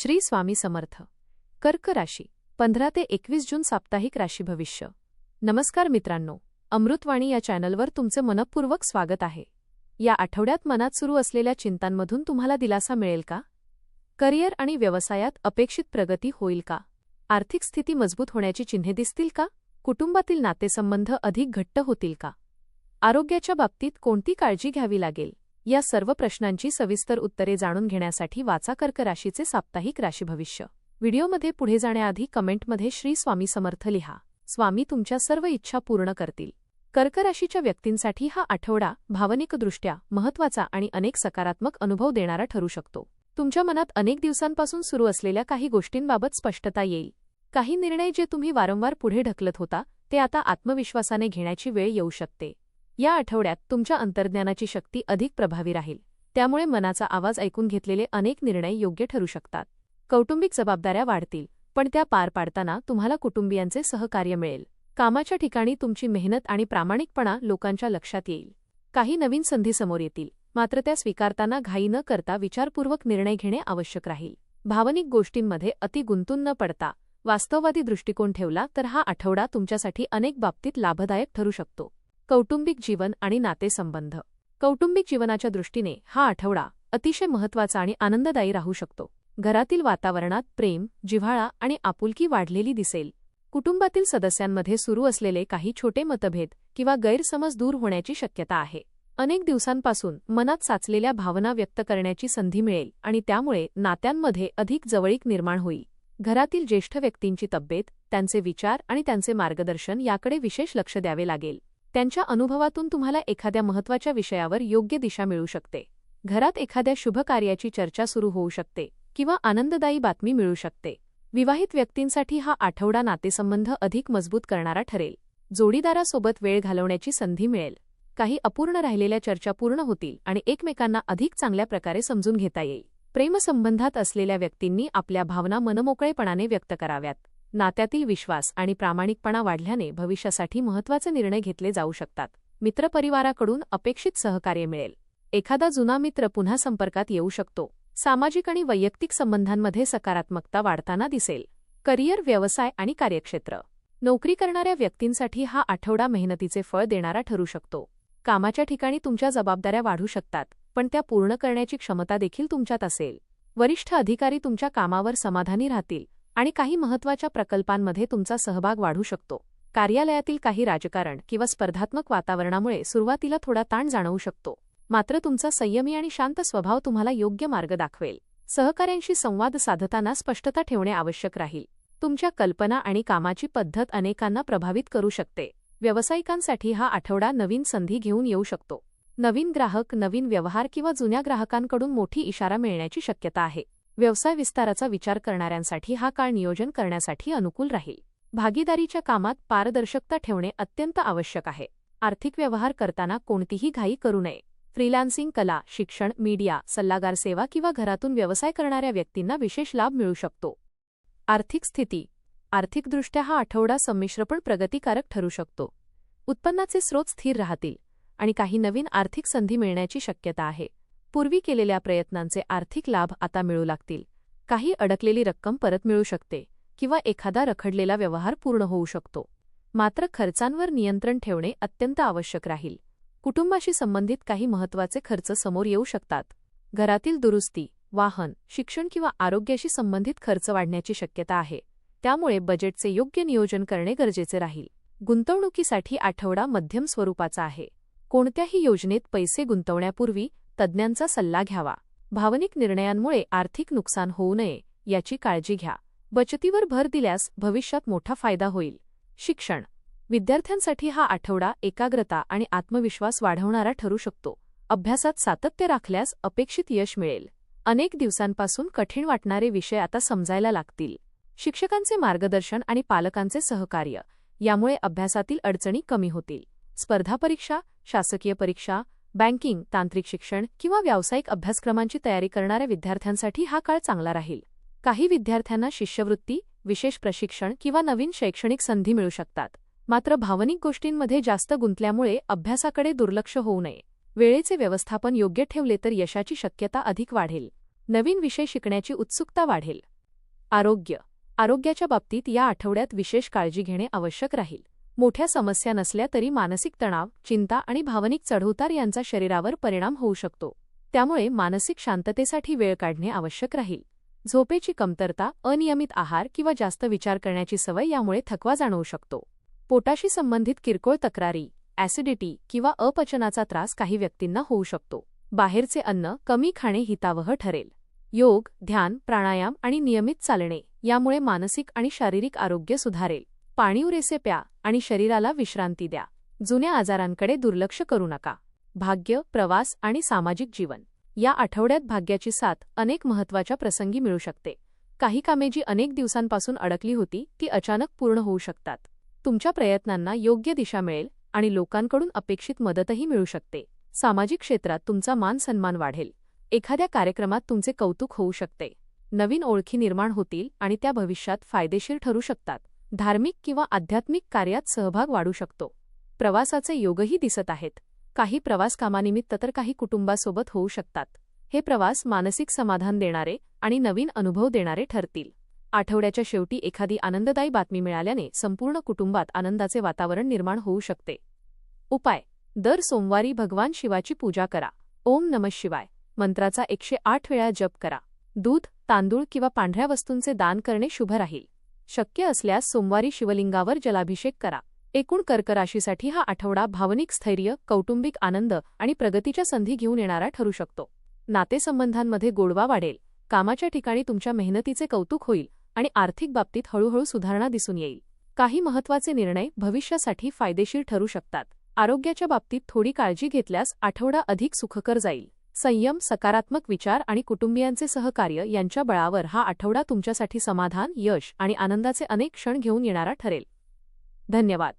श्री स्वामी समर्थ. कर्क राशी 15 ते 21 जून साप्ताहिक राशी भविष्य. नमस्कार मित्रांनो, अमृतवाणी या चॅनलवर तुमचे मनपूर्वक स्वागत आहे. या आठवड्यात मनात सुरू असलेल्या चिंतांमधून तुम्हाला दिलासा मिळेल का? करिअर आणि व्यवसायात अपेक्षित प्रगती होईल का? आर्थिक स्थिती मजबूत होण्याची चिन्हे दिसतील का? कुटुंबातील नातेसंबंध अधिक घट्ट होतील का? आरोग्याच्या बाबतीत कोणती काळजी घ्यावी लागेल? या सर्व प्रश्नांची सविस्तर उत्तरे जाणून घेण्यासाठी वाचा कर्क राशीचे साप्ताहिक राशी भविष्य. व्हिडिओमध्ये पुढे जाण्याआधी कमेंटमध्ये श्री स्वामी समर्थ लिहा. स्वामी तुमच्या सर्व इच्छा पूर्ण करतील. कर्क राशीच्या व्यक्तींसाठी हा आठवडा भावनिकदृष्ट्या महत्त्वाचा आणि अनेक सकारात्मक अनुभव देणारा ठरू शकतो. तुमच्या मनात अनेक दिवसांपासून सुरू असलेल्या काही गोष्टींबाबत स्पष्टता येईल. काही निर्णय जे तुम्ही वारंवार पुढे ढकलत होता ते आता आत्मविश्वासाने घेण्याची वेळ येऊ शकते. या आठवड्यात तुमच्या अंतर्ज्ञानाची शक्ती अधिक प्रभावी राहील, त्यामुळे मनाचा आवाज ऐकून घेतलेले अनेक निर्णय योग्य ठरू शकतात. कौटुंबिक जबाबदाऱ्या वाढतील, पण त्या पार पाडताना तुम्हाला कुटुंबियांचे सहकार्य मिळेल. कामाच्या ठिकाणी तुमची मेहनत आणि प्रामाणिकपणा लोकांच्या लक्षात येईल. काही नवीन संधी समोर येतील, मात्र त्या स्वीकारताना घाई न करता विचारपूर्वक निर्णय घेणे आवश्यक राहील. भावनिक गोष्टींमध्ये अति गुंतून न पडता वास्तववादी दृष्टिकोन ठेवला तर हा आठवडा तुमच्यासाठी अनेक बाबतीत लाभदायक ठरू शकतो. कौटुंबिक जीवन आणि नातेसंबंध. कौटुंबिक जीवनाच्या दृष्टीने हा आठवडा अतिशय महत्त्वाचा आणि आनंददायी राहू शकतो. घरातील वातावरणात प्रेम, जिव्हाळा आणि आपुलकी वाढलेली दिसेल. कुटुंबातील सदस्यांमध्ये सुरू असलेले काही छोटे मतभेद किंवा गैरसमज दूर होण्याची शक्यता आहे. अनेक दिवसांपासून मनात साचलेल्या भावना व्यक्त करण्याची संधी मिळेल आणि त्यामुळे नात्यांमध्ये अधिक जवळीक निर्माण होईल. घरातील ज्येष्ठ व्यक्तींची तब्येत, त्यांचे विचार आणि त्यांचे मार्गदर्शन याकडे विशेष लक्ष द्यावे लागेल. त्यांच्या अनुभवातून तुम्हाला एखाद्या महत्त्वाच्या विषयावर योग्य दिशा मिळू शकते. घरात एखाद्या शुभ कार्याची चर्चा सुरू होऊ शकते किंवा आनंददायी बातमी मिळू शकते. विवाहित व्यक्तींसाठी हा आठवडा नातेसंबंध अधिक मजबूत करणारा ठरेल. जोडीदारासोबत वेळ घालवण्याची संधी मिळेल. काही अपूर्ण राहिलेल्या चर्चा पूर्ण होतील आणि एकमेकांना अधिक चांगल्या प्रकारे समजून घेता येईल. प्रेमसंबंधात असलेल्या व्यक्तींनी आपल्या भावना मनमोकळेपणाने व्यक्त कराव्यात. नात्यातील विश्वास आणि प्रामाणिकपणा वाढल्याने भविष्यासाठी महत्त्वाचे निर्णय घेतले जाऊ शकतात. मित्रपरिवाराकडून अपेक्षित सहकार्य मिळेल. एखादा जुना मित्र पुन्हा संपर्कात येऊ शकतो. सामाजिक आणि वैयक्तिक संबंधांमध्ये सकारात्मकता वाढताना दिसेल. करिअर, व्यवसाय आणि कार्यक्षेत्र. नोकरी करणाऱ्या व्यक्तींसाठी हा आठवडा मेहनतीचे फळ देणारा ठरू शकतो. कामाच्या ठिकाणी तुमच्या जबाबदाऱ्या वाढू शकतात, पण त्या पूर्ण करण्याची क्षमता देखील तुमच्यात असेल. वरिष्ठ अधिकारी तुमच्या कामावर समाधानी राहतील आणि काही महत्त्वाच्या प्रकल्पांमध्ये तुमचा सहभाग वाढू शकतो. कार्यालयातील काही राजकारण किंवा स्पर्धात्मक वातावरणामुळे सुरुवातीला थोडा ताण जाणवू शकतो, मात्र तुमचा संयमी आणि शांत स्वभाव तुम्हाला योग्य मार्ग दाखवेल. सहकाऱ्यांशी संवाद साधताना स्पष्टता ठेवणे आवश्यक राहील. तुमच्या कल्पना आणि कामाची पद्धत अनेकांना प्रभावित करू शकते. व्यावसायिकांसाठी हा आठवडा नवीन संधी घेऊन येऊ शकतो. नवीन ग्राहक, नवीन व्यवहार किंवा जुन्या ग्राहकांकडून मोठी इशारा मिळण्याची शक्यता आहे. व्यवसाय विस्ताराचा विचार करणाऱ्यांसाठी हा काळ नियोजन करण्यासाठी अनुकूल राहील. भागीदारीच्या कामात पारदर्शकता ठेवणे अत्यंत आवश्यक आहे. आर्थिक व्यवहार करताना कोणतीही घाई करू नये. फ्रीलान्सिंग, कला, शिक्षण, मीडिया, सल्लागार सेवा किंवा घरातून व्यवसाय करणाऱ्या व्यक्तींना विशेष लाभ मिळू शकतो. आर्थिक स्थिती. आर्थिकदृष्ट्या हा आठवडा संमिश्र पण प्रगतिकारक ठरू शकतो. उत्पन्नाचे स्रोत स्थिर राहतील आणि काही नवीन आर्थिक संधी मिळण्याची शक्यता आहे. पूर्वी केलेल्या प्रयत्नांचे आर्थिक लाभ आता मिळू लागतील. काही अडकलेली रक्कम परत मिळू शकते किंवा एखादा रखडलेला व्यवहार पूर्ण होऊ शकतो. मात्र खर्चांवर नियंत्रण ठेवणे अत्यंत आवश्यक राहील. कुटुंबाशी संबंधित काही महत्त्वाचे खर्च समोर येऊ शकतात. घरातील दुरुस्ती, वाहन, शिक्षण किंवा आरोग्याशी संबंधित खर्च वाढण्याची शक्यता आहे. त्यामुळे बजेटचे योग्य नियोजन करणे गरजेचे राहील. गुंतवणुकीसाठी आठवडा मध्यम स्वरूपाचा आहे. कोणत्याही योजनेत पैसे गुंतवण्यापूर्वी तज्ज्ञांचा सल्ला घ्यावा. भावनिक निर्णयांमुळे आर्थिक नुकसान होऊ नये याची काळजी घ्या. बचतीवर भर दिल्यास भविष्यात मोठा फायदा होईल. शिक्षण. विद्यार्थ्यांसाठी हा आठवडा एकाग्रता आणि आत्मविश्वास वाढवणारा ठरू शकतो. अभ्यासात सातत्य राखल्यास अपेक्षित यश मिळेल. अनेक दिवसांपासून कठीण वाटणारे विषय आता समजायला लागतील. शिक्षकांचे मार्गदर्शन आणि पालकांचे सहकार्य यामुळे अभ्यासातील अडचणी कमी होतील. स्पर्धा परीक्षा, शासकीय परीक्षा, बँकिंग, तांत्रिक शिक्षण किंवा व्यावसायिक अभ्यासक्रमांची तयारी करणाऱ्या विद्यार्थ्यांसाठी हा काळ चांगला राहील. काही विद्यार्थ्यांना शिष्यवृत्ती, विशेष प्रशिक्षण किंवा नवीन शैक्षणिक संधी मिळू शकतात. मात्र भावनिक गोष्टींमध्ये जास्त गुंतल्यामुळे अभ्यासाकडे दुर्लक्ष होऊ नये. वेळेचे व्यवस्थापन योग्य ठेवले तर यशाची शक्यता अधिक वाढेल. नवीन विषय शिकण्याची उत्सुकता वाढेल. आरोग्याच्या बाबतीत या आठवड्यात विशेष काळजी घेणे आवश्यक राहील. मोठ्या समस्या नसल्या तरी मानसिक तणाव, चिंता आणि भावनिक चढउतार यांचा शरीरावर परिणाम होऊ शकतो. त्यामुळे मानसिक शांततेसाठी वेळ काढणे आवश्यक राहील. झोपेची कमतरता, अनियमित आहार किंवा जास्त विचार करण्याची सवय यामुळे थकवा जाणवू शकतो. पोटाशी संबंधित किरकोळ तक्रारी, ॲसिडिटी किंवा अपचनाचा त्रास काही व्यक्तींना होऊ शकतो. बाहेरचे अन्न कमी खाणे हितावह ठरेल. योग, ध्यान, प्राणायाम आणि नियमित चालणे यामुळे मानसिक आणि शारीरिक आरोग्य सुधारेल. पाणी पुरेसे प्या आणि शरीराला विश्रांती द्या. जुन्या आजारांकडे दुर्लक्ष करू नका. भाग्य, प्रवास आणि सामाजिक जीवन. या आठवड्यात भाग्याची साथ अनेक महत्त्वाच्या प्रसंगी मिळू शकते. काही कामे जी अनेक दिवसांपासून अडकली होती ती अचानक पूर्ण होऊ शकतात. तुमच्या प्रयत्नांना योग्य दिशा मिळेल आणि लोकांकडून अपेक्षित मदतही मिळू शकते. सामाजिक क्षेत्रात तुमचा मान सन्मान वाढेल. एखाद्या कार्यक्रमात तुमचे कौतुक होऊ शकते. नवीन ओळखी निर्माण होतील आणि त्या भविष्यात फायदेशीर ठरू शकतात. धार्मिक किंवा आध्यात्मिक कार्यात सहभाग वाढू शकतो. प्रवासाचे योगही दिसत आहेत. काही प्रवास कामानिमित्त तर काही कुटुंबासोबत होऊ शकतात. हे प्रवास मानसिक समाधान देणारे आणि नवीन अनुभव देणारे ठरतील. आठवड्याच्या शेवटी एखादी आनंददायी बातमी मिळाल्याने संपूर्ण कुटुंबात आनंदाचे वातावरण निर्माण होऊ शकते. उपाय: दर सोमवारी भगवान शिवाची पूजा करा. ओम नमः शिवाय मंत्राचा 108 वेळा जप करा. दूध, तांदूळ किंवा पांढऱ्या वस्तूंचे दान करणे शुभ राहील. शक्य असल्यास सोमवारी शिवलिंगावर जलाभिषेक करा. एकूण कर्क राशीसाठी हा आठवडा भावनिक स्थैर्य, कौटुंबिक आनंद आणि प्रगतीच्या संधी घेऊन येणारा ठरू शकतो. नातेसंबंधांमध्ये गोडवा वाढेल. कामाच्या ठिकाणी तुमच्या मेहनतीचे कौतुक होईल आणि आर्थिक बाबतीत हळूहळू सुधारणा दिसून येईल. काही महत्त्वाचे निर्णय भविष्यासाठी फायदेशीर ठरू शकतात. आरोग्याच्या बाबतीत थोडी काळजी घेतल्यास आठवडा अधिक सुखकर जाईल. संयम, सकारात्मक विचार आणि कुटुंबियांचे सहकार्य यांच्या बळावर हा आठवडा तुमच्यासाठी समाधान, यश आणि आनंदाचे अनेक क्षण घेऊन येणारा ठरेल. धन्यवाद.